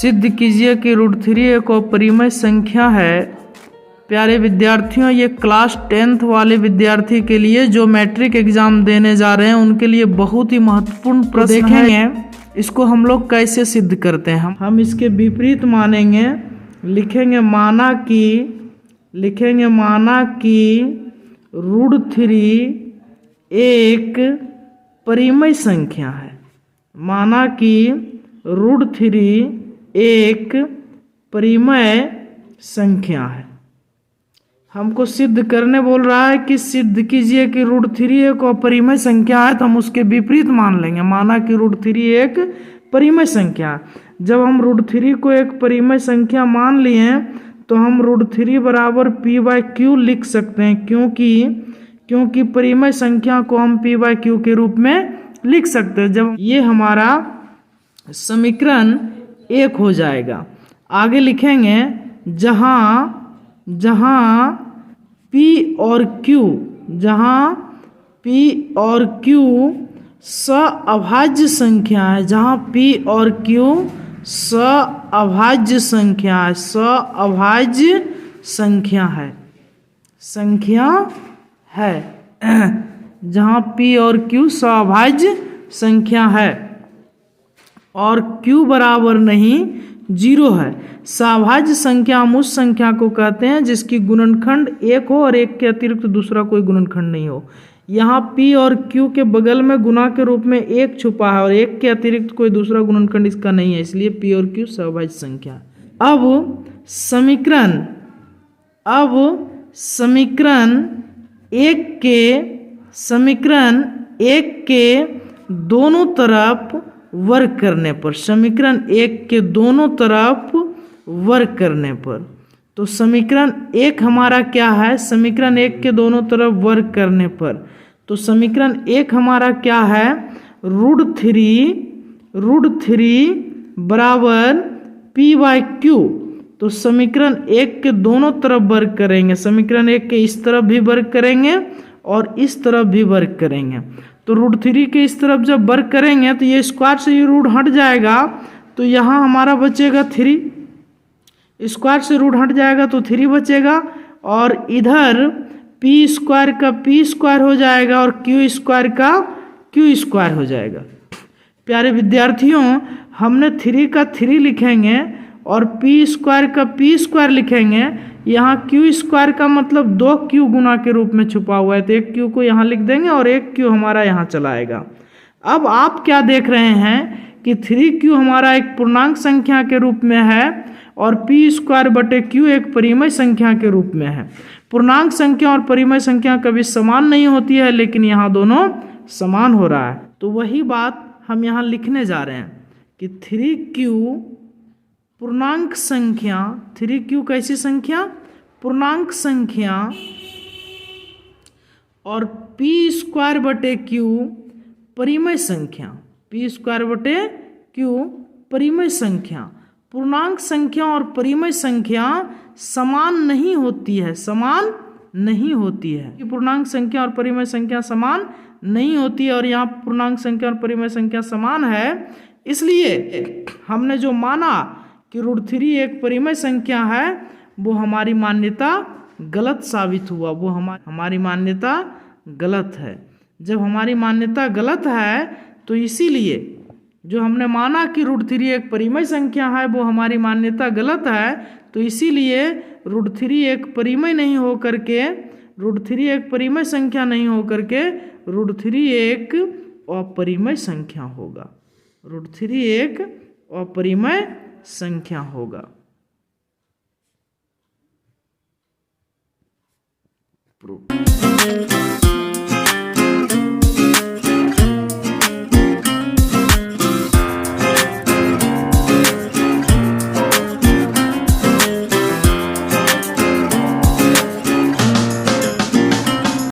सिद्ध कीजिए कि √3 एक अपरिमेय संख्या है। प्यारे विद्यार्थियों, ये क्लास 10th वाले विद्यार्थी के लिए जो मैट्रिक एग्जाम देने जा रहे हैं उनके लिए बहुत ही महत्वपूर्ण प्रश्न देखेंगे इसको हम लोग कैसे सिद्ध करते हैं। हम इसके विपरीत मानेंगे, लिखेंगे माना कि √3 एक परिमेय संख्या है। माना कि √3 एक परिमेय संख्या है। हमको सिद्ध करने बोल रहा है कि सिद्ध कीजिए कि √3 एक अपरिमेय संख्या है, तो हम उसके विपरीत मान लेंगे। माना कि √3 एक परिमेय संख्या है। जब हम √3 को एक परिमेय संख्या मान लिए तो हम √3 बराबर p/q लिख सकते हैं, क्योंकि परिमेय संख्या को हम p/q के रूप में लिख सकते हैं। जब ये हमारा समीकरण 1 हो जाएगा। आगे लिखेंगे जहाँ P और Q सअभाज्य संख्या है, जहाँ P और Q सअभाज्य संख्या है, जहाँ P और Q सअभाज्य संख्या है और Q बराबर नहीं 0 है। सअभाज्य संख्या हम उस संख्या को कहते हैं जिसकी गुणनखंड 1 हो और 1 के अतिरिक्त दूसरा कोई गुणनखंड नहीं हो। यहाँ P और Q के बगल में गुणा के रूप में 1 छुपा है और 1 के अतिरिक्त कोई दूसरा गुणनखंड इसका नहीं है, इसलिए P और Q सअभाज्य संख्या। अब समीकरण 1 के दोनों तरफ वर्ग करने पर, समीकरण 1 के दोनों तरफ वर्ग करने पर, तो समीकरण 1 हमारा क्या है? समीकरण 1 के दोनों तरफ वर्ग करने पर, तो समीकरण 1 हमारा क्या है? √3 बराबर p/q। तो समीकरण 1 के दोनों तरफ वर्ग करेंगे, समीकरण 1 के इस तरफ भी वर्ग करेंगे और इस तरफ भी वर्ग करेंगे। तो √3 के इस तरफ जब वर्ग करेंगे तो ये स्क्वायर से ये रूट हट जाएगा, तो यहाँ हमारा बचेगा 3। स्क्वायर से रूट हट जाएगा तो 3 बचेगा और इधर p² का p² हो जाएगा और q² का q² हो जाएगा। प्यारे विद्यार्थियों, हमने 3 का 3 लिखेंगे और p² का p² लिखेंगे। यहाँ q² का मतलब 2q गुना के रूप में छुपा हुआ है, तो एक q को यहाँ लिख देंगे और एक q हमारा यहाँ चला आएगा। अब आप क्या देख रहे हैं कि 3q हमारा एक पूर्णांक संख्या के रूप में है और p²/q एक परिमेय संख्या के रूप में है। पूर्णांक संख्या और परिमेय संख्या कभी समान नहीं होती है, लेकिन यहाँ दोनों समान हो रहा है। तो वही बात हम यहाँ लिखने जा रहे हैं कि 3q पूर्णांक संख्या, 3q कैसी संख्या? पूर्णांक संख्या और p²/q परिमेय संख्या, p²/q परिमेय संख्या। पूर्णांक संख्या और परिमेय संख्या समान नहीं होती है, पूर्णांक संख्या और परिमेय संख्या समान नहीं होती है और यहाँ पूर्णांक संख्या और परिमेय संख्या समान है। इसलिए हमने जो माना कि √3 एक परिमेय संख्या है, वो हमारी मान्यता गलत साबित हुआ, वो हमारी मान्यता गलत है। जब हमारी मान्यता गलत है तो इसीलिए जो हमने माना कि √3 एक परिमेय संख्या है, वो हमारी मान्यता गलत है, तो इसीलिए √3 एक परिमेय नहीं हो करके, √3 एक परिमेय संख्या नहीं हो करके √3 एक अपरिमेय संख्या होगा, √3 एक अपरिमेय संख्या होगा।